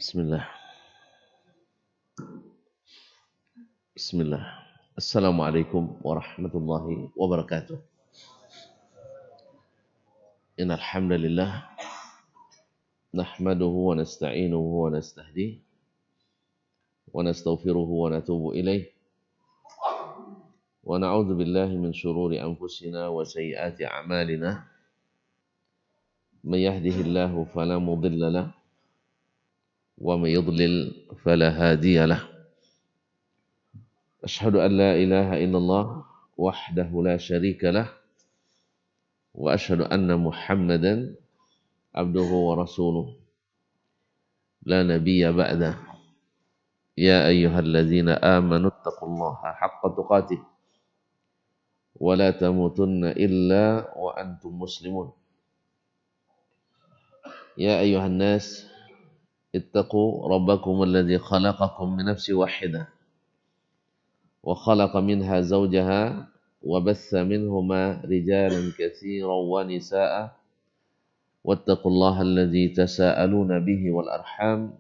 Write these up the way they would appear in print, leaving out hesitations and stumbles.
Bismillah. Bismillah. Assalamualaikum warahmatullahi wabarakatuh. Innal hamdalillah nahmaduhu wa nasta'inuhu wa nastahdihi wa nastaghfiruhu wa natubu ilaih wa na'udzu billahi min shururi anfusina wa sayyiati a'malina. May yahdihillahu fala mudilla lahu wa may yudlil fala hadiya lahu. Asyhadu an la ilaha illallah wahdahu la syarika lah wa asyhadu anna Muhammadan abduhu wa rasuluh la nabiyya ba'dah. Ya ayyuhalladzina amanu taqullaha haqqa tuqatih wa la tamutunna illa wa antum muslimun. Ya ayyuhan nas ittaqu rabbakum alladzi khalaqakum min nafsin wahidah wa khalaqa minha zawjaha wa batha minhuma rijalan katsiran wa nisaa'a wattaqullaha alladzi tasaaluna bihi wal arham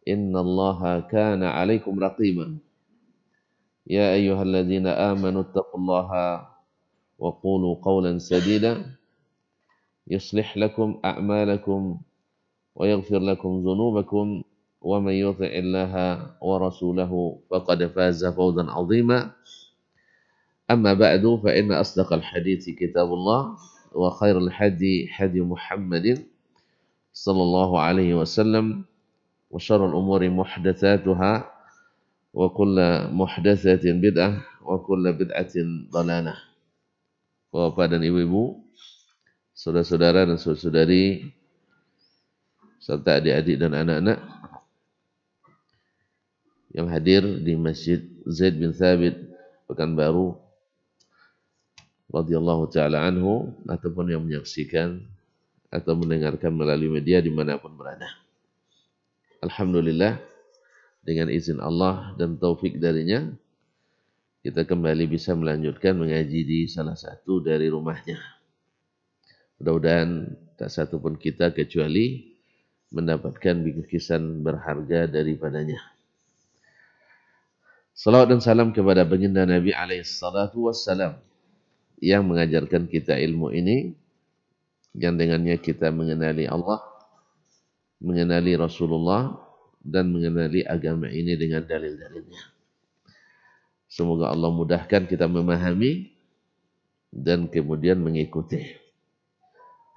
innallaha kana 'alaikum raqiban. Ya ayyuhalladzina amanu taqullaha wa qulu qawlan sadida yuslih lakum a'malakum wa yaghfir lakum dhunubakum wa may yuti'illaha wa rasulahu faqad faza fawzan 'azima. Amma ba'du fa inna asdaqal hadithi kitabullah wa khairal hadi hadi Muhammadin sallallahu alaihi wasallam wa syarrul umuri muhdatsatuha wa kullu muhdatsatin bid'ah wa kullu bid'atin dhalalah. Bapak dan ibu-ibu, saudara-saudara dan saudari serta adik-adik dan anak-anak yang hadir di Masjid Zaid bin Thabit Pekanbaru radhiyallahu taala anhu ataupun yang menyaksikan atau mendengarkan melalui media dimanapun berada. Alhamdulillah, dengan izin Allah dan taufik darinya, kita kembali bisa melanjutkan mengaji di salah satu dari rumahnya. Mudah-mudahan tak satu pun kita kecuali mendapatkan bingkisan berharga daripadanya. Salawat dan salam kepada baginda Nabi alaihissalatu wassalam yang mengajarkan kita ilmu ini, yang dengannya kita mengenali Allah, mengenali Rasulullah, dan mengenali agama ini dengan dalil-dalilnya. Semoga Allah mudahkan kita memahami dan kemudian mengikuti.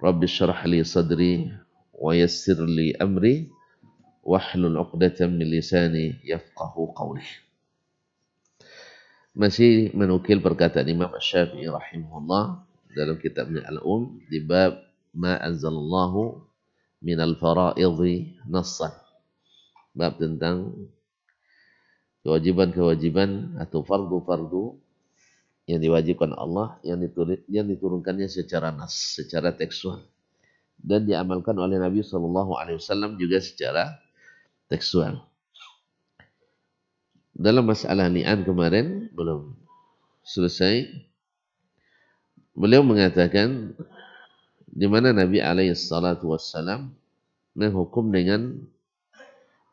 Rabbi syrah li sadri wa yassir li amri wahlul 'uqdatam min lisani yafqahu qawli. Masih menukil perkataan Imam Asy-Syafi'i rahimahullah dalam kitabnya Al-Um di bab ma anzalallahu minal fara'idhi nassan. Bab tentang kewajiban-kewajiban atau fardu-fardu yang diwajibkan Allah yang diturunkannya secara nas, secara tekstual, dan diamalkan oleh Nabi SAW juga secara tekstual. Dalam masalah ni'an kemarin belum selesai, Beliau mengatakan di mana Nabi alaihi salatu wassalam menghukum dengan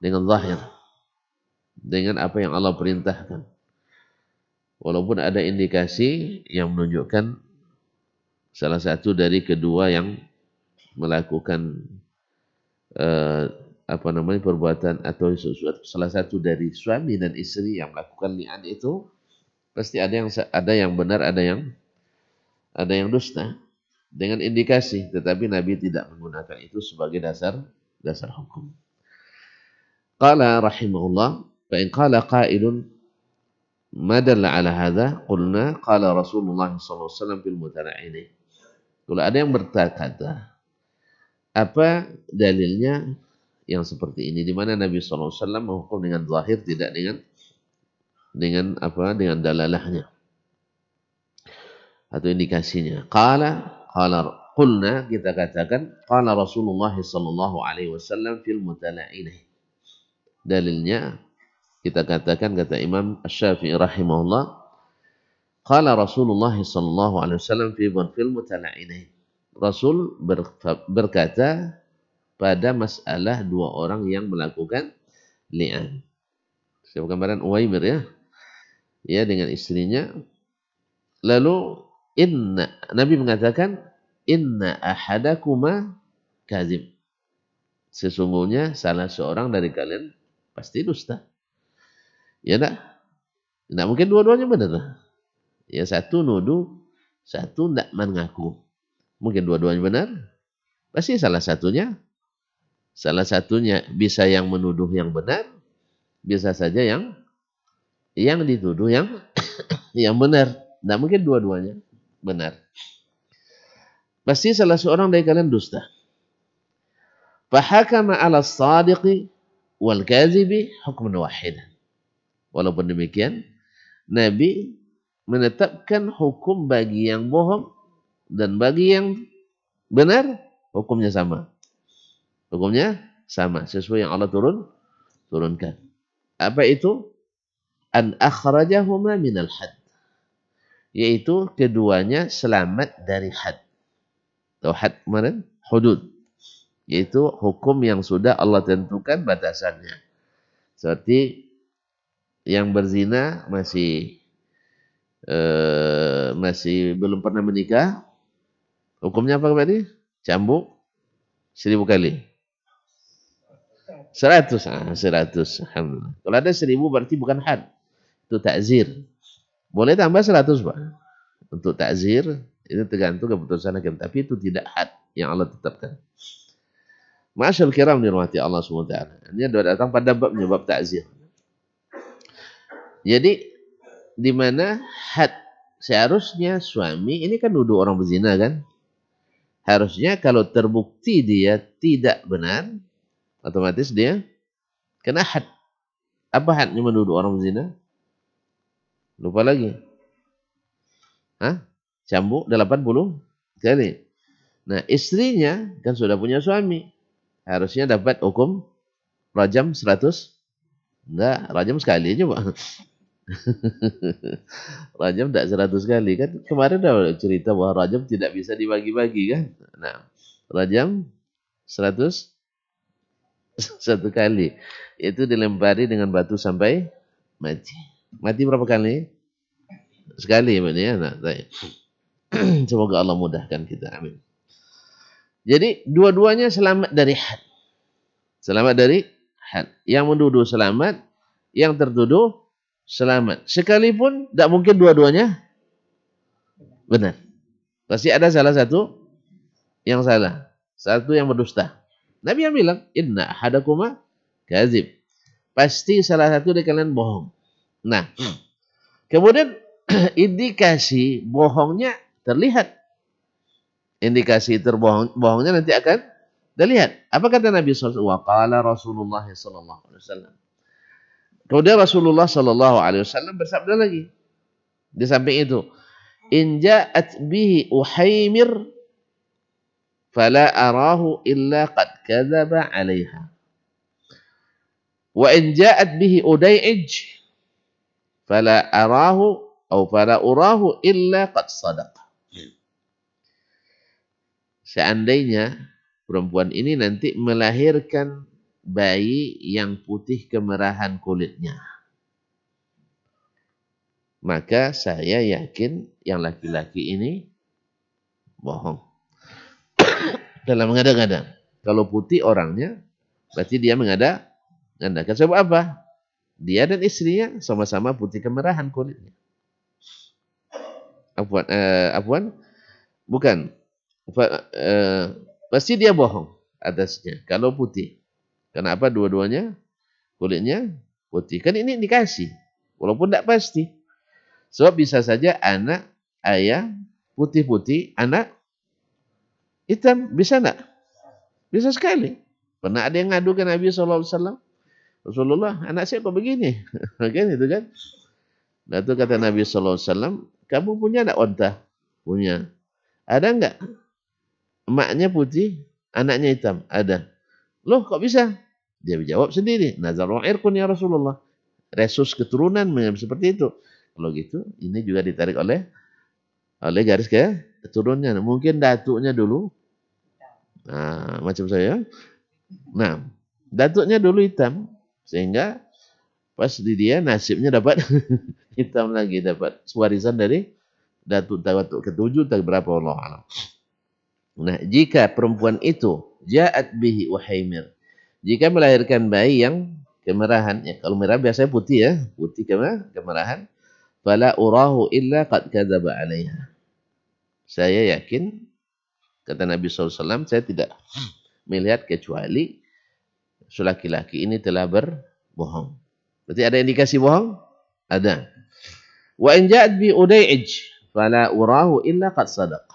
zahir, dengan apa yang Allah perintahkan. Walaupun ada indikasi yang menunjukkan salah satu dari kedua yang melakukan eh, perbuatan atau salah satu dari suami dan istri yang melakukan li'an itu pasti ada yang benar, ada yang dusta dengan indikasi, tetapi Nabi tidak menggunakan itu sebagai dasar hukum. Qala rahimahullah, fa in qala qailun ma dalla ala hadha qulna qala Rasulullah sallallahu alaihi wasallam fil mutala'ini. Kalau ada yang berkata, apa dalilnya yang seperti ini, di mana Nabi sallallahu alaihi wasallam menghukum dengan zahir, tidak dengan dalalahnya atau indikasinya. Qulna, kita katakan qala Rasulullah sallallahu alaihi wasallam fil mutala'ini. Dalilnya kita katakan, kata Imam Asy-Syafi'i rahimahullah, qala Rasulullah sallallahu alaihi wasallam fil mutala'inain. Rasul berkata pada masalah dua orang yang melakukan li'an. Siapa gambaran Uwaimir ya? Ya, dengan istrinya. Lalu Nabi mengatakan inna ahadakuma kadzib. Sesungguhnya salah seorang dari kalian pasti dusta. Ya enggak? Enggak mungkin dua-duanya benar. Ya, satu nuduh, satu enggak mengaku. Mungkin dua-duanya benar. Pasti salah satunya bisa yang menuduh yang benar, bisa saja yang dituduh yang benar. Enggak mungkin dua-duanya benar. Pasti salah seorang dari kalian dusta. Fahakama 'ala as-sadiqi wal kadhibi hukman wahidan. Walaupun demikian, Nabi menetapkan hukum bagi yang bohong dan bagi yang benar, hukumnya sama. Hukumnya sama, sesuai yang Allah turunkan. Apa itu? An akhrajahuma minal had. Yaitu keduanya selamat dari had. Atau had kemarin? Hudud. Yaitu hukum yang sudah Allah tentukan batasannya. Seperti yang berzina masih belum pernah menikah, hukumnya apa tadi? Cambuk 1000 kali. 100. 100. Alhamdulillah. Kalau ada 1000 berarti bukan had. Itu takzir. Boleh tambah 100, Pak. Untuk takzir, itu tergantung keputusan hakim. Tapi itu tidak had yang Allah tetapkan. Ma'asyal kiram dirahmati Allah SWT. Ini ada datang pada bab takzir. Jadi, di mana had, seharusnya suami, ini kan nuduh orang berzina kan? Harusnya kalau terbukti dia tidak benar, otomatis dia kena had. Apa hadnya menuduh orang berzina? Lupa lagi. Cambuk 80 kali. Nah, istrinya kan sudah punya suami. Harusnya dapat hukum rajam 100. Enggak, rajam sekali aja, Pak. Rajam enggak 100 kali. Kan kemarin udah cerita bahwa rajam tidak bisa dibagi-bagi kan. Nah, rajam 100 satu kali. Itu dilempari dengan batu sampai mati. Mati berapa kali? Sekali ya. Nah, semoga Allah mudahkan kita. Amin. Jadi dua-duanya selamat dari had. Selamat dari had. Yang menuduh selamat, yang tertuduh selamat. Sekalipun tidak mungkin dua-duanya benar. Pasti ada salah satu yang salah. Satu yang berdusta. Nabi yang bilang, inna ahadakuma kadzib. Pasti salah satu dari kalian bohong. Nah, kemudian indikasi bohongnya terlihat. Indikasi bohongnya nanti akan terlihat. Apa kata Nabi SAW? Wa qala Rasulullah SAW. Kemudian Rasulullah SAW bersabda lagi. Di samping itu, in ja'at bihi Uhaimir fala arahu illa qad kadzaba 'alaiha. Wa in ja'at bihi Udai'ij fala urahu illa qad sadaqa. seandainya perempuan ini nanti melahirkan bayi yang putih kemerahan kulitnya, maka saya yakin yang laki-laki ini bohong. Dalam mengada-ngada. Kalau putih orangnya, berarti dia mengada-ngadakan. Sebab apa? Dia dan istrinya sama-sama putih kemerahan kulitnya. Apuan, bukan. Pasti dia bohong atasnya. Kalau putih. Kenapa dua-duanya kulitnya putih? Kan ini dikasih. Walaupun tidak pasti. Sebab bisa saja anak ayah putih-putih, anak hitam. Bisa enggak? Bisa sekali. Pernah ada yang ngadu ke Nabi SAW. Rasulullah, anak saya kok begini? Kan itu kan. Nah itu kata Nabi SAW, kamu punya enggak onta? Punya. Ada enggak? Emaknya putih, anaknya hitam. Ada. Loh kok bisa? Dia jawab sendiri. Nazarul irkun ya Rasulullah. Resus keturunan seperti itu. Kalau gitu, ini juga ditarik oleh garis keturunannya. Mungkin datuknya dulu. Nah, macam saya. Nah, datuknya dulu hitam. Sehingga pas di dia nasibnya dapat hitam lagi. Dapat warisan dari datuk ketujuh tak berapa Allah alam. Nah, jika perempuan itu ja'at bihi uhaimir. Jika melahirkan bayi yang kemerahan, ya kalau merah biasanya putih ya, putih kemerahan, fala urahu illa qad kadzaba 'alaiha. Saya yakin kata Nabi SAW, saya tidak melihat kecuali laki-laki ini telah berbohong. Berarti ada indikasi bohong? Ada. Wa in ja'at bi udai'ij fala urahu illa qad sadaq.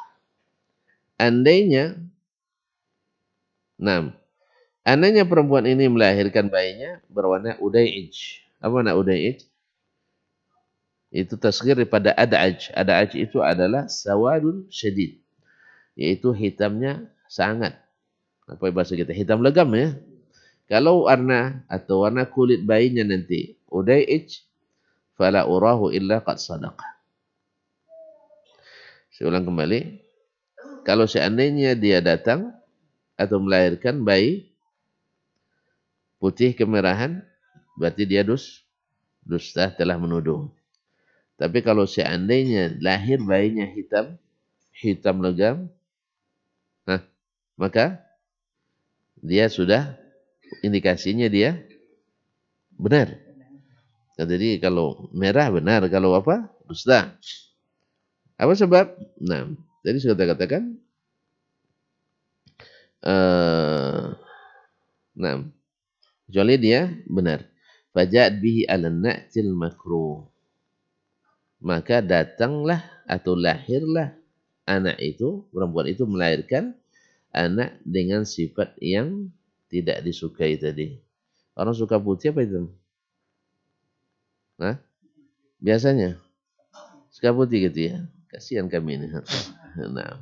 Andainya perempuan ini melahirkan bayinya berwarna udai'ij. Apa makna udai'ij? Itu tasghir daripada ad'aj. Ad'aj itu adalah sawadun syadid. Yaitu hitamnya sangat. Apa bahasa kita? Hitam legam ya. Kalau warna atau warna kulit bayinya nanti udai'ij, fala urahu illa qad sadaqa. Saya ulang kembali. Kalau seandainya dia datang atau melahirkan bayi putih kemerahan, berarti dia dusta telah menuduh. Tapi kalau seandainya lahir bayinya hitam legam, maka dia sudah indikasinya dia benar. Jadi kalau merah benar, kalau apa? Dusta. Apa sebab? Nah, tadi sudah katakan. Kecuali dia benar. Faja'at bihi alan na'til makruh. Maka datanglah atau lahirlah anak itu, perempuan itu melahirkan anak dengan sifat yang tidak disukai tadi. Orang suka putih apa itu? Biasanya suka putih gitu ya. Kasihan kami ini. Nah,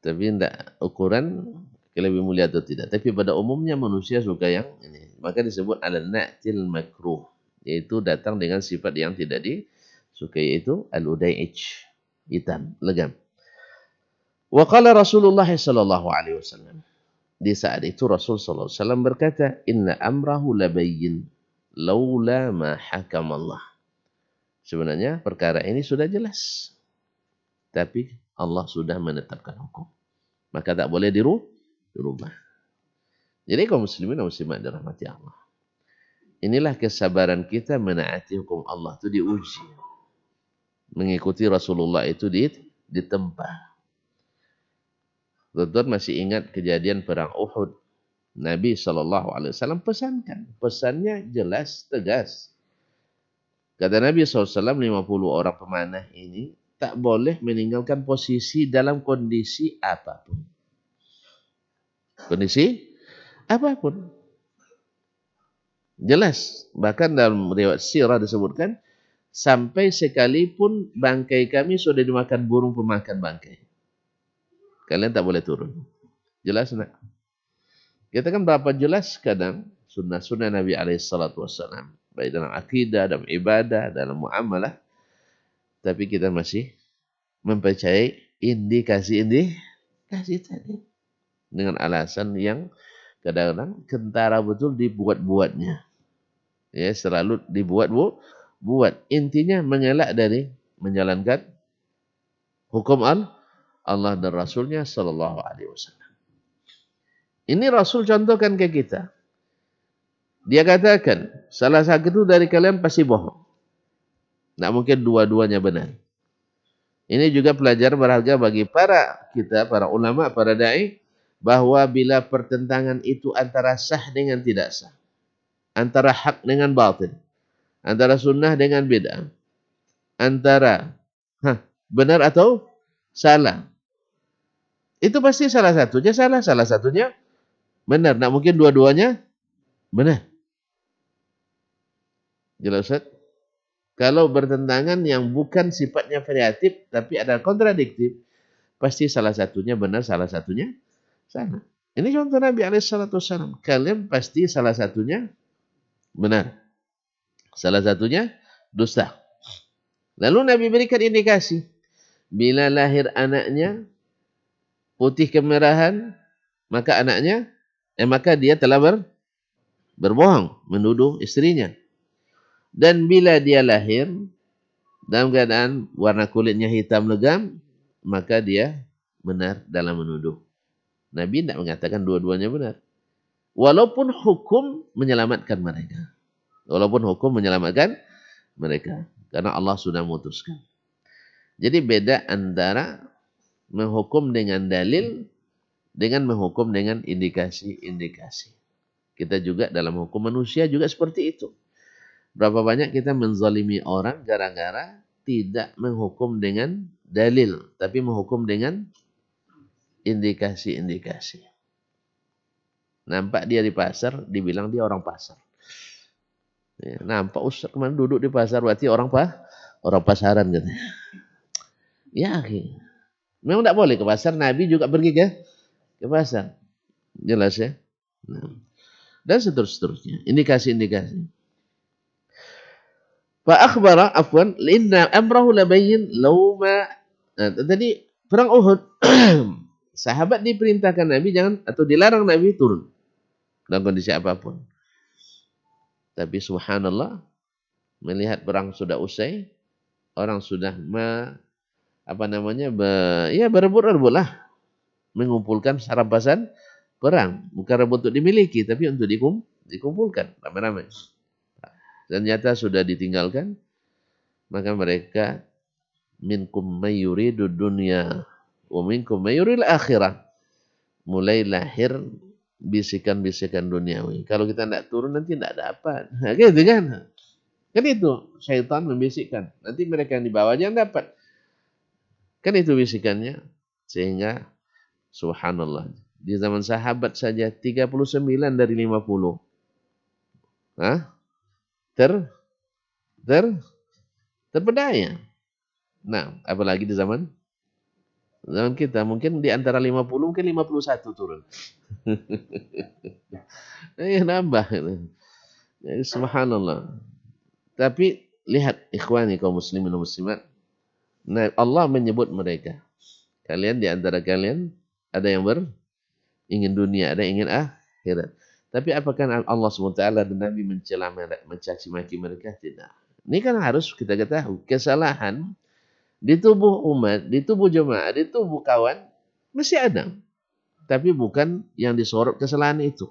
tapi tidak ukuran lebih mulia atau tidak. Tapi pada umumnya manusia suka yang ini. Maka disebut al-na'til makruh. Yaitu datang dengan sifat yang tidak disukai, yaitu al-udai'ij. Hitam, legam. Wa qala Rasulullah sallallahu alaihi wasallam. Di saat itu Rasul sallallahu alaihi wasallam berkata, "Inna amrahu labayyin laula ma hakam Allah." Sebenarnya perkara ini sudah jelas. Tapi Allah sudah menetapkan hukum. Maka tak boleh dirubah. Jadi kaum muslimin dan muslimat dirahmati Allah. Inilah kesabaran kita menaati hukum Allah itu diuji. Mengikuti Rasulullah itu ditempa. Tuan-tuan masih ingat kejadian perang Uhud. Nabi SAW pesankan. Pesannya jelas, tegas. Kata Nabi SAW, 50 orang pemanah ini tak boleh meninggalkan posisi dalam kondisi apapun. Kondisi apapun. Jelas. Bahkan dalam riwayat sirah disebutkan, sampai sekalipun bangkai kami sudah dimakan burung pemakan bangkai. Kalian tak boleh turun. Jelas nak? Kita kan berapa jelas kadang sunnah-sunnah Nabi SAW. Baik dalam akidah, dalam ibadah, dalam muamalah. Tapi kita masih mempercayai indikasi Kasih tadi. Dengan alasan yang kadang-kadang kentara betul dibuat-buatnya. Ya, selalu buat. Intinya mengelak dari menjalankan hukum Allah dan Rasulnya Sallallahu Alaihi Wasallam. Ini Rasul contohkan ke kita. Dia katakan, salah satu dari kalian pasti bohong. Tidak mungkin dua-duanya benar. Ini juga pelajaran berharga bagi para ulama, para da'i, bahwa bila pertentangan itu antara sah dengan tidak sah, antara hak dengan batil, antara sunnah dengan bid'ah, antara benar atau salah, itu pasti salah satunya salah, salah satunya benar. Tidak mungkin dua-duanya benar. Jelas, Ustaz? Kalau bertentangan yang bukan sifatnya variatif, tapi ada kontradiktif, pasti salah satunya benar, salah satunya salah. Ini contoh Nabi SAW. Kalian pasti salah satunya benar, salah satunya dusta. Lalu Nabi berikan indikasi. Bila lahir anaknya putih kemerahan, maka dia telah berbohong, menuduh istrinya. Dan bila dia lahir dalam keadaan warna kulitnya hitam legam, maka dia benar dalam menuduh. Nabi tidak mengatakan dua-duanya benar. Walaupun hukum menyelamatkan mereka. Karena Allah sudah memutuskan. Jadi beda antara menghukum dengan dalil dengan menghukum dengan indikasi-indikasi. Kita juga dalam hukum manusia juga seperti itu. Berapa banyak kita menzalimi orang gara-gara tidak menghukum dengan dalil, tapi menghukum dengan indikasi-indikasi. Nampak dia di pasar, dibilang dia orang pasar. Ya, nampak Ustaz kemarin duduk di pasar, berarti orang pasaran katanya. Ya, memang tidak boleh ke pasar. Nabi juga pergi ke pasar. Jelas ya. Nah, dan seterusnya. Indikasi-indikasi. Fa akhbara inna amrahu labayyin lauma. Tadi perang Uhud sahabat diperintahkan Nabi atau dilarang Nabi turun dalam kondisi apapun. Tapi subhanallah, melihat perang sudah usai, orang sudah berebut-rebutlah mengumpulkan rampasan perang, bukan rebut untuk dimiliki tapi untuk dikumpulkan ramai-ramai. Dan nyata sudah ditinggalkan, maka mereka minkum mayyuridu dunya wa minkum mayyuril akhirah. Mulai lahir bisikan-bisikan duniawi. Kalau kita tidak turun nanti tidak dapat. Nah, gitu kan? Kan itu syaitan membisikkan. Nanti mereka yang di bawah jangan dapat. Kan itu bisikannya. Sehingga subhanallah, di zaman sahabat saja 39 dari 50. Terpedaya. Nah, apalagi di zaman kita, mungkin di antara 50 mungkin 51 turun. Nambah. Jadi, subhanallah. Tapi lihat ikhwani kaum muslimin dan muslimat. Nah, Allah menyebut mereka. Kalian di antara kalian ada yang ingin dunia, ada yang ingin akhirat. Tapi apakah Allah SWT dan Nabi mencela, mencaci maki mereka? Tidak. Ini kan harus kita ketahui. Kesalahan di tubuh umat, di tubuh jemaah, di tubuh kawan, mesti ada. Tapi bukan yang disorot kesalahan itu.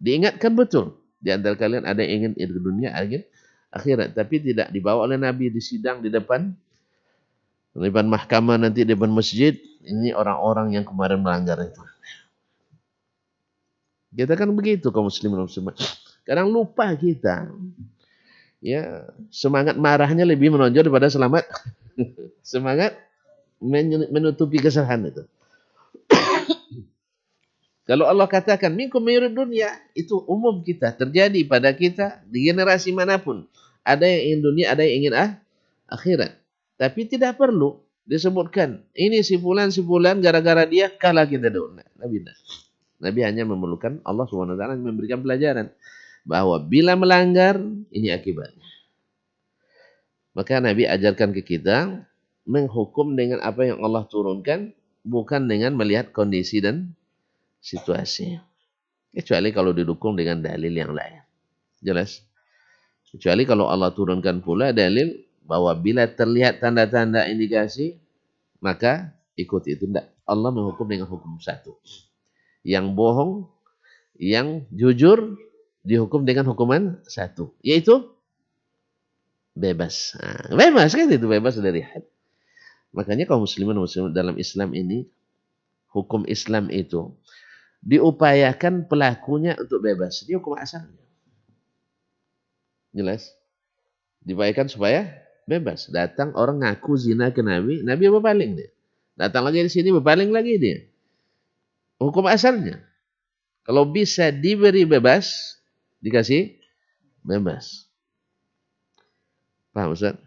Diingatkan betul. Di antara kalian ada yang ingin dunia, ada yang ingin akhirat. Tapi tidak dibawa oleh Nabi di sidang di depan mahkamah, nanti di depan masjid. Ini orang-orang yang kemarin melanggar itu. Kita kan begitu kaum muslimin dan muslimat. Kadang lupa kita. Ya, semangat marahnya lebih menonjol daripada semangat menutupi kesalahan itu. Kalau Allah katakan minkum mayyurid dunya, itu umum kita, terjadi pada kita di generasi manapun. Ada yang ingin dunia, ada yang ingin akhirat. Tapi tidak perlu disebutkan ini si fulan gara-gara dia kalah kita dulu. Nabi hanya memerlukan Allah SWT memberikan pelajaran bahwa bila melanggar ini akibatnya. Maka Nabi ajarkan ke kita menghukum dengan apa yang Allah turunkan bukan dengan melihat kondisi dan situasi. Kecuali kalau didukung dengan dalil yang lain. Jelas? Kecuali kalau Allah turunkan pula dalil bahwa bila terlihat tanda-tanda indikasi, maka ikuti itu. Tidak. Allah menghukum dengan hukum satu. Yang bohong, yang jujur, dihukum dengan hukuman satu. Yaitu bebas. Nah, bebas kan itu, bebas dari had. Makanya kaum muslimin dalam Islam ini, hukum Islam itu diupayakan pelakunya untuk bebas. Ini hukum asalnya. Jelas? Diupayakan supaya bebas. Datang orang ngaku zina ke Nabi, Nabi berpaling dia. Datang lagi di sini, berpaling lagi dia. Hukum asalnya. Kalau bisa diberi bebas, dikasih bebas. Paham Ustaz?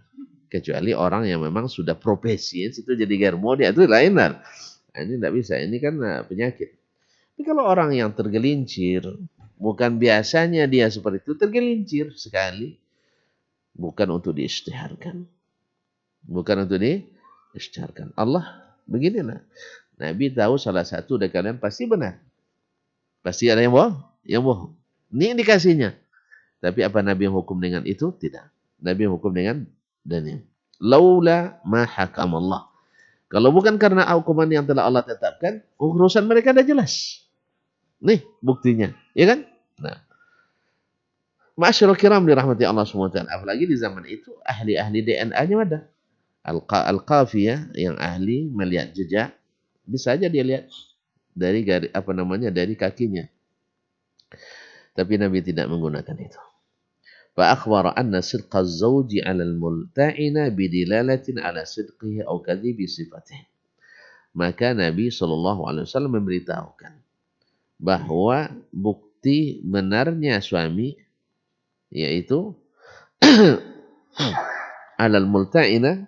Kecuali orang yang memang sudah profesi, itu jadi germo, dia itu lain lah. Nah, ini tidak bisa, ini kan penyakit. Tapi kalau orang yang tergelincir, bukan biasanya dia seperti itu, tergelincir sekali. Bukan untuk diisytiharkan. Bukan untuk diisytiharkan. Allah, beginilah. Nabi tahu salah satu dari kalian pasti benar. Pasti ada yang bohong. Yang bohong. Ini indikasinya. Tapi apa Nabi yang hukum dengan itu? Tidak. Nabi yang hukum dengan dalil. Laula ma hakam Allah. Kalau bukan karena hukuman yang telah Allah tetapkan, urusan mereka dah jelas. Nih buktinya. Ya kan? Nah. Ma'asyiral kiram dirahmati Allah SWT. Apalagi di zaman itu, ahli-ahli DNA-nya ada. Al-Qafiyah yang ahli melihat jejak, bisa aja dia lihat dari dari kakinya. Tapi Nabi tidak menggunakan itu. فأخبر أن صدق الزوج على الملتعن بدلالة على صدقه أو كذب صفته. Maka Nabi SAW memberitahukan bahwa bukti benarnya suami yaitu alal multa'ina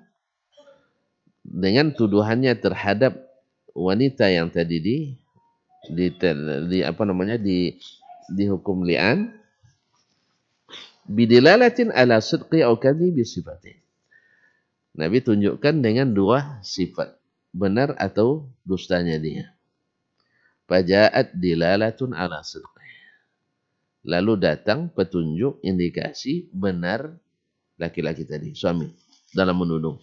dengan tuduhannya terhadap wanita yang tadi dihukum li'an bidilalatin ala sidqi au kadhibi sifatih. Nabi tunjukkan dengan dua sifat, benar atau dustanya dia. Faja'at dilalatun ala sidqi. Lalu datang petunjuk indikasi benar laki-laki tadi, suami, dalam menuduh.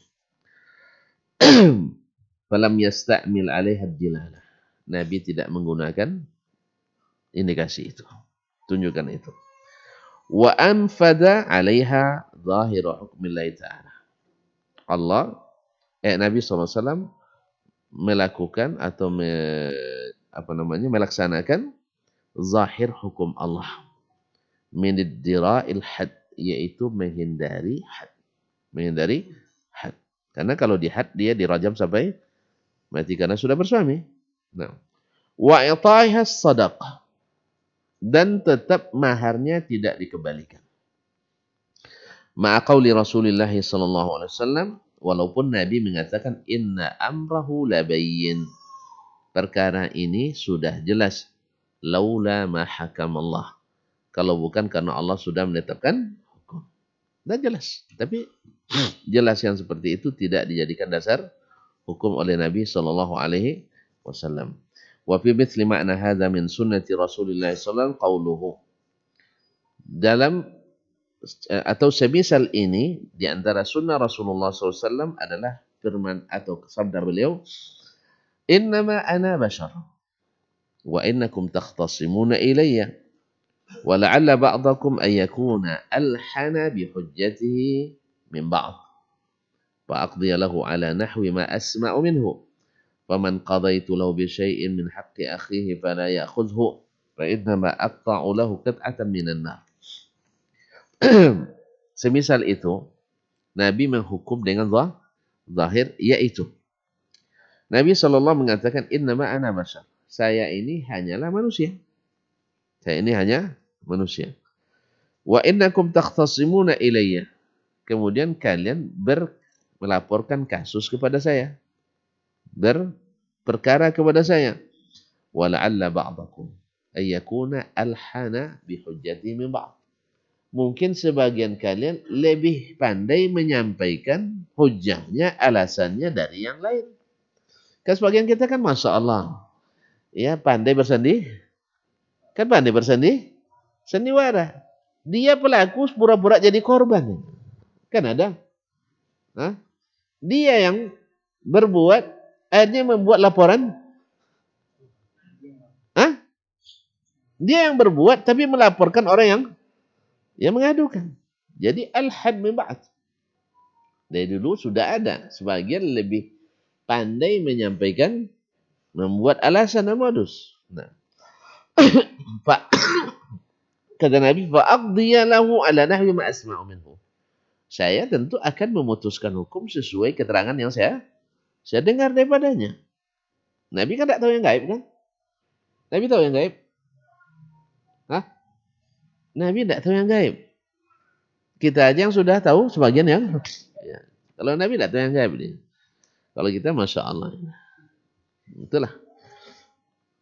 Falam yasta'mil 'alaiha dilalah. Nabi tidak menggunakan indikasi itu, tunjukkan itu. Wa anfada 'alaiha zahir hukmillah ta'ala. Nabi SAW melakukan atau melaksanakan zahir hukum Allah. Min iddira'il had, yaitu menghindari had. Menghindari had. Karena kalau di had dia dirajam sampai mati karena sudah bersuami. Nah, wa i'taiha sadaqah, dan tetap maharnya tidak dikembalikan. Ma'a qauli Rasulullah sallallahu alaihi wasallam, walaupun Nabi mengatakan inna amrahu labayyin, perkara ini sudah jelas, laula ma hakam Allah, kalau bukan karena Allah sudah menetapkan hukum. Dan jelas, tapi jelas yang seperti itu tidak dijadikan dasar hukum oleh Nabi sallallahu alaihi wasallam. Wa fi mithli ma'na hadza min sunnati Rasulillah sallallahu qauluhu. Dalam atau semisal ini di antara sunnah Rasulullah SAW adalah firman atau sabda beliau, innama ana bashar wa innakum takhtasimuna ilayya wa la'alla ba'dakum an yakuna alhana bi hujjatihi min ba'd fa aqdiya lahu ala nahwi ma asma'u minhu. Faman qadaitu lahu bi syai'in min haqqi akhihi fala ya'khudhu fa innama aqta'u lahu qit'atan minan nar. Semisal itu Nabi menghukum dengan zahir, yaitu Nabi SAW mengatakan innama ana bashar, saya ini hanyalah manusia. Saya ini hanya manusia. Wa innakum takhtasimuna ilayya, kemudian kalian melaporkan kasus kepada saya, berperkara kepada saya. Wala'alla ba'dakum ayyakuna alhana bihujjati min ba'd. Mungkin sebagian kalian lebih pandai menyampaikan hujahnya, alasannya dari yang lain. Kan sebagian kita kan Masya Allah. Ya, pandai bersendih. Kan pandai bersendih. Sendiwara. Dia pelaku pura-pura jadi korban. Kan ada. Hah? Dia yang berbuat, akhirnya membuat laporan. Hah? Dia yang berbuat, tapi melaporkan orang yang mengadukan. Jadi al-had min ba'd. Dari dulu sudah ada. Sebagian lebih pandai menyampaikan, membuat alasan dan modus. Nah, kata Nabi, fa'aqdiya lahu ala nahwi ma asma'u minhu. Saya tentu akan memutuskan hukum sesuai keterangan yang saya dengar daripadanya. Nabi kan tidak tahu yang gaib kan? Nabi tahu yang gaib? Hah? Nabi tidak tahu yang gaib. Kita aja yang sudah tahu sebagian yang. Ya. Kalau Nabi tidak tahu yang gaib nih. Kalau kita Masya Allah. Itulah.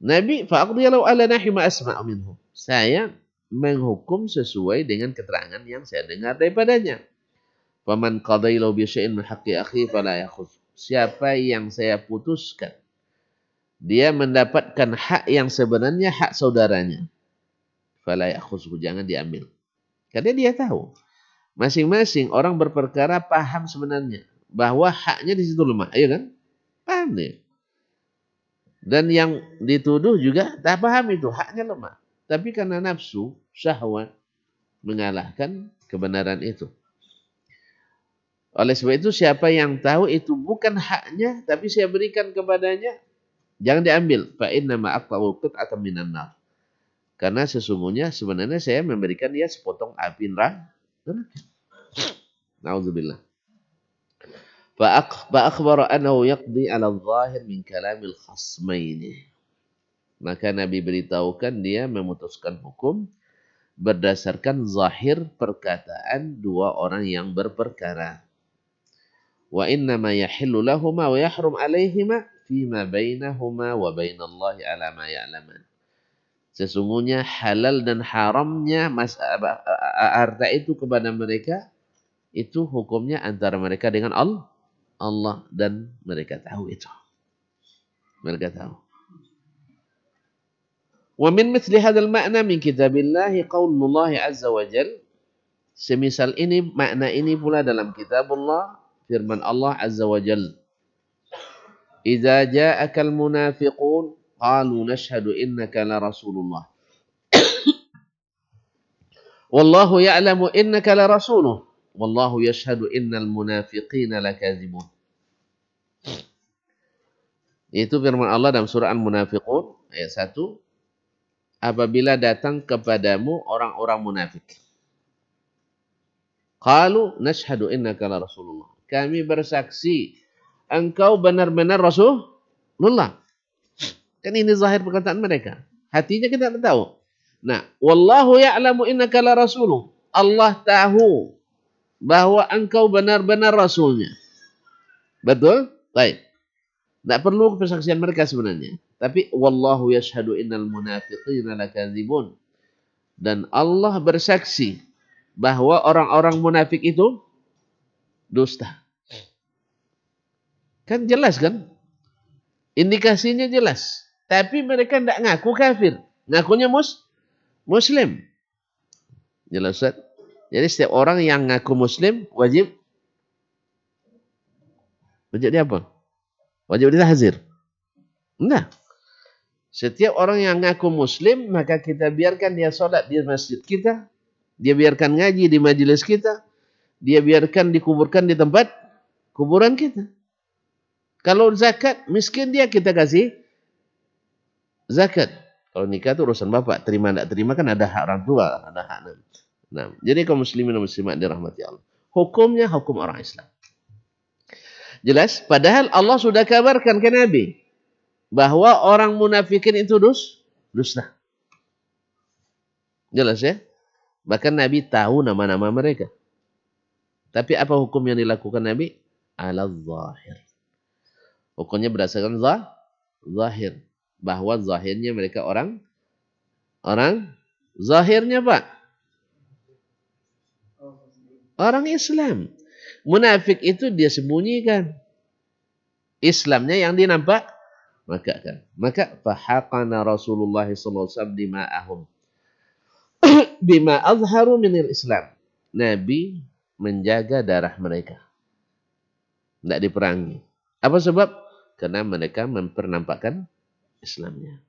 Nabi fa'aqdiyalau ala nahi ma asma'u minhu. Saya menghukum sesuai dengan keterangan yang saya dengar daripadanya. Faman qadailau bi syai'in min haqqi akhi fala yakhudh. Siapa yang saya putuskan dia mendapatkan hak yang sebenarnya hak saudaranya. Fala yakhudh, jangan diambil. Karena dia tahu. Masing-masing orang berperkara paham sebenarnya bahwa haknya di situ lemah. Ayo kan? Paham dia. Dan yang dituduh juga tak paham itu, haknya lemah. Tapi karena nafsu, syahwat mengalahkan kebenaran itu. Oleh sebab itu siapa yang tahu itu bukan haknya tapi saya berikan kepadanya, jangan diambil. Fa inna ma aqta'u qit'atan minan nar. Karena sesungguhnya sebenarnya saya memberikan dia sepotong api neraka. Nauzubillah. Fa akhbara annahu yaqdi 'ala adh-dhahir min kalamil khasmaini. Maka Nabi beritahukan dia memutuskan hukum berdasarkan zahir perkataan dua orang yang berperkara. Wa inna ma yahillu lahuma wa yahrum alaihima fima bainahuma wa bainallahi ala ma ya'laman. Sesungguhnya halal dan haramnya harta itu kepada mereka itu hukumnya antara mereka dengan Allah dan mereka tahu itu. Mereka tahu. Wa min mithli hadzal ma'na min kitabillahi qaulullah azza wa jalla. Semisal ini makna ini pula dalam kitabullah firman Allah azza wa jalla. Idza ja'akal munafiqun qalu nashhadu innaka la rasulullah. Wallahu ya'lamu innaka la rasuluh. Wallahu yashhadu innal munafiqina lakadzibun. Itu firman Allah dalam surah Al-Munafiqun ayat 1. Apabila datang kepadamu orang-orang munafik. Qalu nashhadu innaka la rasulullah. Kami bersaksi engkau benar-benar Rasulullah. Kan ini zahir perkataan mereka. Hatinya kita tidak tahu. Nah, wallahu ya'lamu innaka la rasuluh. Allah tahu bahwa engkau benar-benar rasulnya. Betul? Baik. Tidak perlu persaksian mereka sebenarnya. Tapi wallahu yashhadu innal munafiqina lakadzibun. Dan Allah bersaksi bahwa orang-orang munafik itu dusta. Kan jelas kan? Indikasinya jelas. Tapi mereka tidak ngaku kafir. Ngakunya Muslim. Jelas Ustaz? Jadi setiap orang yang ngaku Muslim wajib dia apa? Wajib ditahzir. Enggak. Setiap orang yang ngaku Muslim maka kita biarkan dia sholat di masjid kita. Dia biarkan ngaji di majelis kita. Dia biarkan dikuburkan di tempat kuburan kita. Kalau zakat, miskin dia kita kasih zakat. Kalau nikah itu urusan bapak. Terima tidak terima kan ada hak orang tua. Ada hak. Nah, jadi kaum muslimin dan muslimat dirahmati Allah. Hukumnya hukum orang Islam. Jelas? Padahal Allah sudah kabarkan ke Nabi. Bahwa orang munafikin itu dusta. Jelas ya? Bahkan Nabi tahu nama-nama mereka. Tapi apa hukum yang dilakukan Nabi? Ala zahir. Hukumnya berdasarkan zahir. Bahwa zahirnya mereka orang zahirnya Pak. Orang Islam. Munafik itu dia sembunyikan. Islamnya yang dinampak Maka fahaqana Rasulullah sallallahu alaihi wasallam dima'ahum bima azharu minil Islam. Nabi menjaga darah mereka, tidak diperangi. Apa sebab? Karena mereka mempernampakkan Islamnya.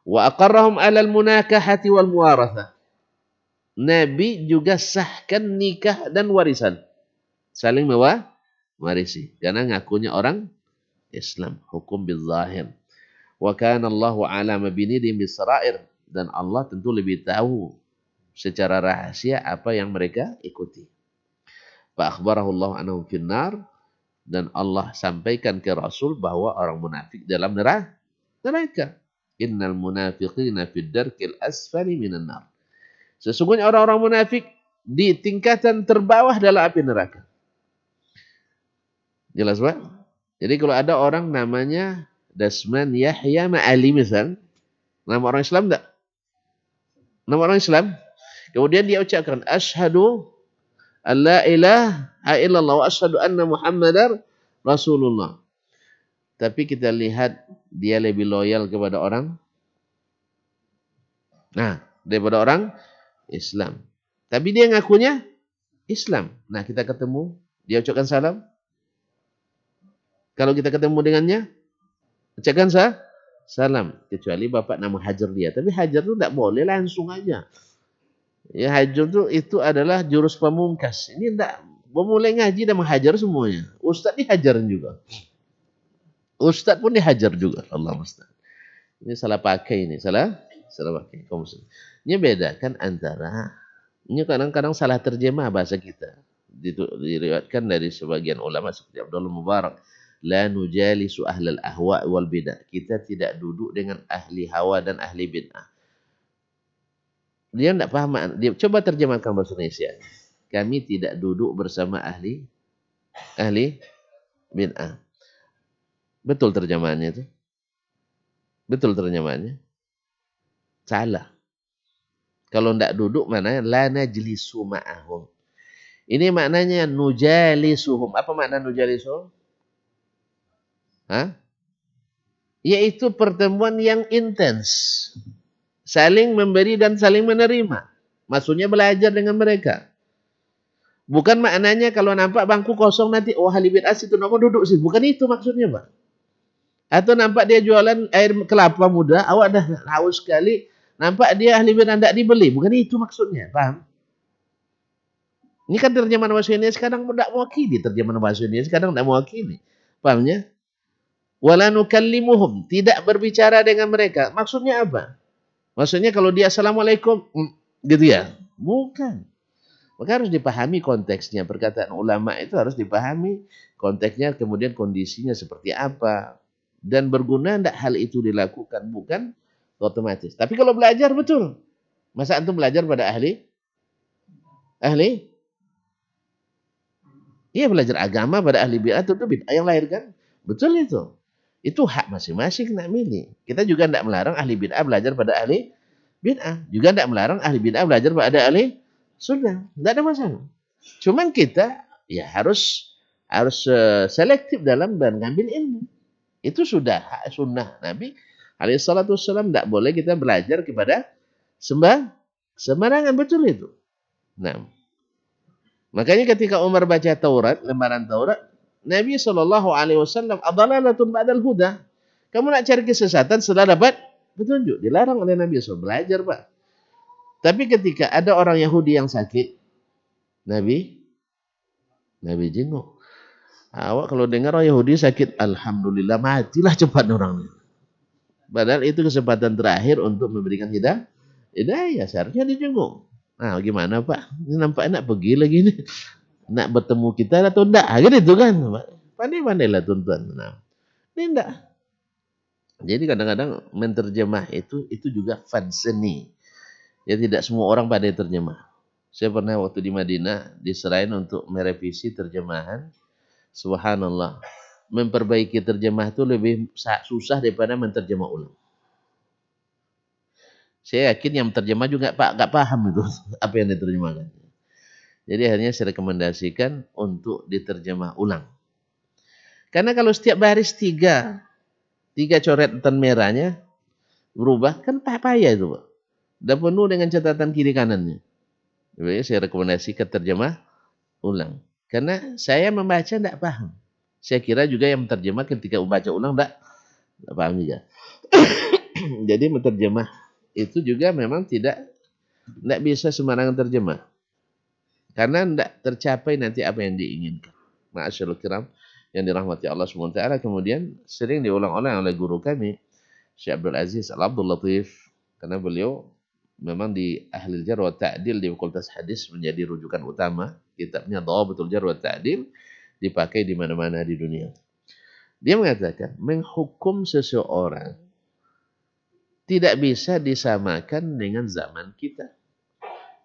Wa aqarrahum 'alal munakahati wal muwarathah. Nabi juga sahkan nikah dan warisan. Saling mewarisi. Karena ngakunya orang Islam. Hukum bil zahir. Wa kana Allahu 'alama binidihim bis sarair. Dan Allah tentu lebih tahu secara rahasia apa yang mereka ikuti. Fa akhbarahu Allah anhum finnar. Dan Allah sampaikan ke Rasul bahwa orang munafik dalam neraka. Innal munafiqina fid darkil asfali minan nar. Sesungguhnya orang-orang munafik di tingkatan terbawah dalam api neraka. Jelas, Pak? Jadi kalau ada orang namanya Dasman Yahya Ma'ali misal, nama orang Islam enggak? Nama orang Islam. Kemudian dia ucapkan asyhadu alla ilaha illallah wa asyhadu anna Muhammadar Rasulullah. Tapi kita lihat dia lebih loyal kepada orang daripada orang Islam. Tapi dia ngakunya Islam. Nah, kita ketemu, dia ucapkan salam. Kalau kita ketemu dengannya, ucapkan salam. Kecuali bapak nama Hajar dia. Tapi Hajar itu tidak boleh langsung aja. Ya, Hajar itu adalah jurus pamungkas. Ini tidak, memulai ngaji dan menghajar semuanya. Ustaz dihajar juga. Ustaz pun dihajar juga. Allah musta'an. Ini salah pakai ini. Salah pakai. Ini bedakan antara, ini kadang-kadang salah terjemah bahasa kita. Diriwayatkan dari sebagian ulama seperti Abdullah Mubarak. La nujalisu ahlal ahwa wal bid'ah. Kita tidak duduk dengan ahli hawa dan ahli bid'ah. Dia tidak paham. Dia coba terjemahkan bahasa Indonesia. Kami tidak duduk bersama ahli bid'ah. Betul terjemahannya itu? Betul terjemahannya? Salah. Kalau tidak duduk maknanya la najlisu ma'ahum. Ini maknanya nujalisuhum. Apa makna nujalisuhum? Yaitu pertemuan yang intens. Saling memberi dan saling menerima. Maksudnya belajar dengan mereka. Bukan maknanya kalau nampak bangku kosong nanti, oh ahli bid'ah situ nomor duduk sih. Bukan itu maksudnya, Pak. Atau nampak dia jualan air kelapa muda, awak dah haus sekali, nampak dia ahli bid'ah tidak dibeli. Bukan itu maksudnya, paham? Ini kan terjemahan bahasa Indonesia sekarang tidak mewakili. Terjemahan bahasa Indonesia sekarang tidak mewakili. Pahamnya? Wala nukallimuhum, tidak berbicara dengan mereka. Maksudnya apa? Maksudnya kalau dia assalamualaikum, gitu ya? Bukan. Maka harus dipahami konteksnya. Perkataan ulama itu harus dipahami konteksnya, kemudian kondisinya seperti apa. Dan berguna tidak hal itu dilakukan, bukan otomatis. Tapi kalau belajar betul. Masa antum belajar pada ahli? Iya, belajar agama pada ahli bid'ah itu bid'ah yang lahir kan? Betul itu. Itu hak masing-masing nak milih. Kita juga tidak melarang ahli bid'ah belajar pada ahli bid'ah. Juga tidak melarang ahli bid'ah belajar pada ahli sunnah. Tidak ada masalah. Cuman kita ya harus selektif dalam mengambil ilmu. Itu sudah hak sunnah Nabi alaihissalam. Tidak boleh kita belajar kepada sembarangan. Betul itu. Nah, makanya ketika Umar baca Taurat, lembaran Taurat, Nabi SAW, adalalatun ba'dal huda. Kamu nak cari kesesatan setelah dapat petunjuk. Dilarang oleh Nabi SAW. Belajar, Pak. Tapi ketika ada orang Yahudi yang sakit, Nabi jenguk. Awak kalau dengar orang Yahudi sakit, alhamdulillah matilah cepat orang ini. Padahal itu kesempatan terakhir untuk memberikan hidayah. Seharusnya dijenguk. Nah, gimana Pak? Ini nampak enak pergi lagi nih. Nak bertemu kita atau enggak? Kan itu kan. Pandai-pandailah tuan-tuan. Nah, ini enggak. Jadi kadang-kadang menterjemah itu juga fun seni. Ya tidak semua orang pandai terjemah. Saya pernah waktu di Madinah diserahin untuk merevisi terjemahan. Subhanallah. Memperbaiki terjemah itu lebih susah daripada menterjemah ulang. Saya yakin yang terjemah juga nggak paham itu apa yang diterjemahkan. Jadi akhirnya saya rekomendasikan untuk diterjemah ulang. Karena kalau setiap baris 3 3 coretan merahnya berubah, kan payah itu, Pak. Dan penuh dengan catatan kiri kanannya. Jadi saya rekomendasikan terjemah ulang. Karena saya membaca tidak paham. Saya kira juga yang terjemah ketika membaca ulang tidak paham juga. Jadi menterjemah itu juga memang tidak bisa sembarangan terjemah. Karena tidak tercapai nanti apa yang diinginkan. Ma'asyarul kiram yang dirahmati Allah SWT. Kemudian sering diulang-ulang oleh guru kami, Syekh Abdul Aziz Al-Abdul Latif. Karena beliau memang di ahli jar wa ta'dil di Fakultas Hadis menjadi rujukan utama. Kitabnya Dhawabitul Jar wa Ta'dil dipakai di mana-mana di dunia. Dia mengatakan, menghukum seseorang tidak bisa disamakan dengan zaman kita.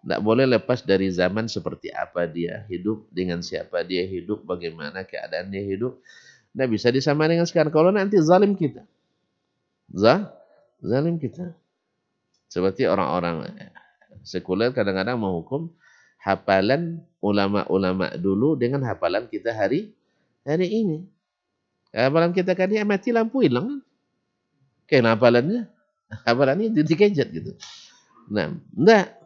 Tidak boleh lepas dari zaman seperti apa dia hidup, dengan siapa dia hidup, bagaimana keadaan dia hidup. Tidak bisa disamakan dengan sekarang. Kalau nanti zalim kita. Zalim kita. Seperti orang-orang sekuler kadang-kadang menghukum hafalan ulama-ulama dulu dengan hafalan kita hari ini. Hafalan kita kan dia mati lampu hilang. Kayak hafalannya dikejet gitu. Nah, enggak.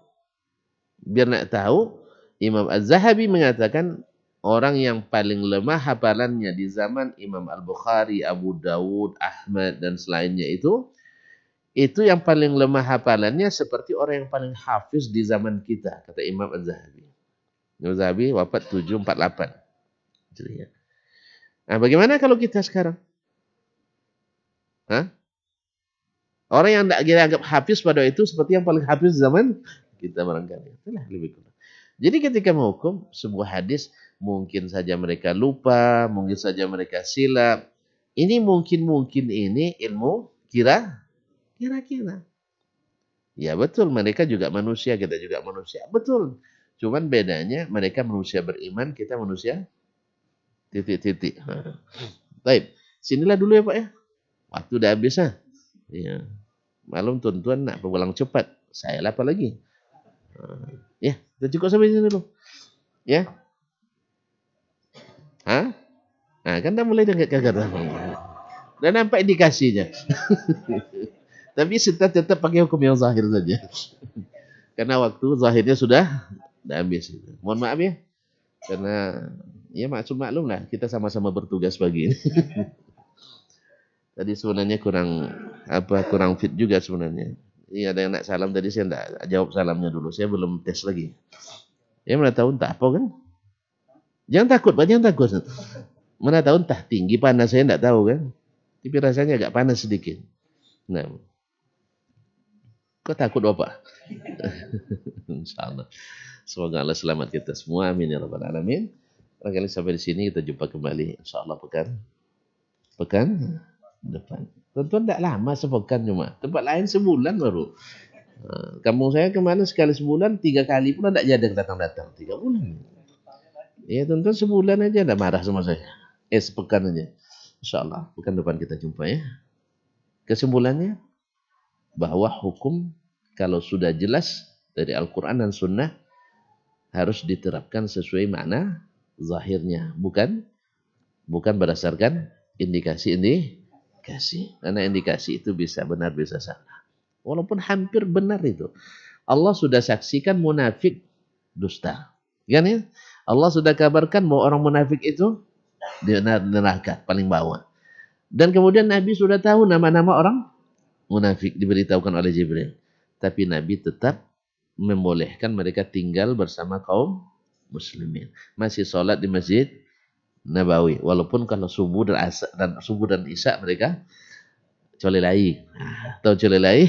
Biar nak tahu, Imam Az-Zahabi mengatakan orang yang paling lemah hafalannya di zaman Imam Al-Bukhari, Abu Dawud, Ahmad dan selainnya itu yang paling lemah hafalannya seperti orang yang paling hafiz di zaman kita, kata Imam Az-Zahabi. Imam Az-Zahabi wafat 748. Nah, bagaimana kalau kita sekarang? Hah? Orang yang tidak dianggap hafiz pada itu seperti yang paling hafiz di zaman kita barangkali. Itulah lebih kurang. Jadi ketika menghukum sebuah hadis, mungkin saja mereka lupa, mungkin saja mereka silap. Ini mungkin ini ilmu kira-kira. Ya betul, mereka juga manusia, kita juga manusia. Betul. Cuman bedanya mereka manusia beriman, kita manusia titik-titik. Baik, sinilah dulu ya Pak ya. Waktu udah habis ya. Ya. Malum tuan-tuan nak pulang cepat. Saya lapar lagi. Ya, kita cukup sampai sini dulu. Ya. Hah? Nah, kan dah mulai dengan kagak. Dan nampak indikasinya. Tapi kita tetap pakai hukum yang zahir saja. Karena waktu zahirnya sudah habis. Mohon maaf ya. Karena ya maklum lah, kita sama-sama bertugas pagi ini. Tadi sebenarnya kurang fit juga sebenarnya. Ini ada yang nak salam tadi, saya enggak jawab salamnya dulu. Saya belum tes lagi. Ya mana tahu entah apa kan? Jangan takut, Pak, jangan takut. Mana tahu entah tinggi panas, saya enggak tahu kan? Tapi rasanya agak panas sedikit. Nah, kok takut Bapak? Insyaallah. Semoga Allah selamat kita semua. Amin ya rabbal alamin. Barangkali sampai di sini kita jumpa kembali insyaallah pekan depan. Tentu tidak lama sepekan cuma. Tempat lain sebulan baru. Kampung saya kemana sekali sebulan, 3 kali pun tidak jadi datang-datang. 3 bulan. Ya tentu sebulan aja tidak marah sama saya. Sepekan aja. InsyaAllah pekan depan kita jumpa ya. Kesimpulannya bahwa hukum kalau sudah jelas dari Al-Quran dan Sunnah harus diterapkan sesuai makna zahirnya. Bukan berdasarkan indikasi. Karena indikasi itu bisa benar bisa salah. Walaupun hampir benar itu. Allah sudah saksikan munafik dusta. Kan ya? Allah sudah kabarkan bahwa orang munafik itu di neraka paling bawah. Dan kemudian Nabi sudah tahu nama-nama orang munafik diberitahukan oleh Jibril. Tapi Nabi tetap membolehkan mereka tinggal bersama kaum muslimin. Masih sholat di Masjid Nabawi. Walaupun kalau subuh dan isya mereka colelai. Tahu colelai?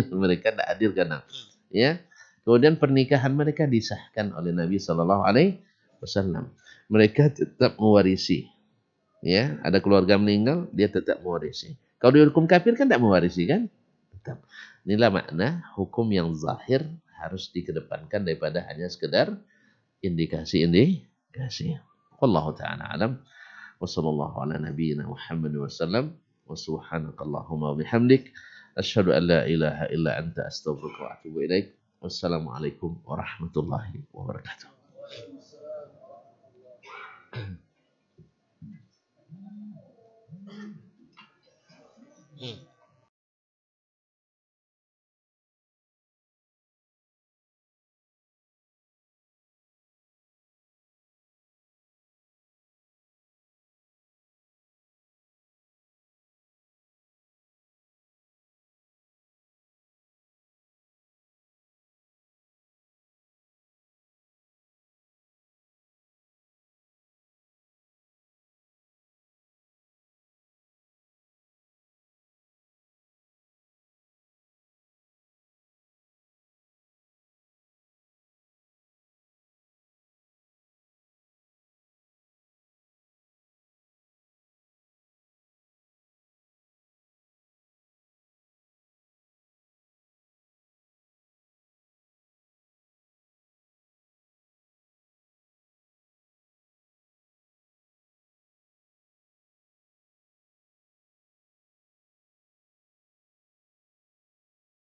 Mereka tidak hadir karena ya. Kemudian pernikahan mereka disahkan oleh Nabi Shallallahu Alaihi Wasallam. Mereka tetap mewarisi. Ya, ada keluarga meninggal, dia tetap mewarisi. Kalau dihukum kafir kan tidak mewarisi kan? Tetap. Inilah makna hukum yang zahir harus dikedepankan daripada hanya sekedar indikasi. Wallahu ta'ala alam. Wa sallallahu ala nabiyyina Muhammad wa sallam. Wa subhanakallahumma wa bihamdik. Asyhadu an la ilaha illa anta astaghfiruka wa atubu ilaik. Wassalamualaikum warahmatullahi wabarakatuh.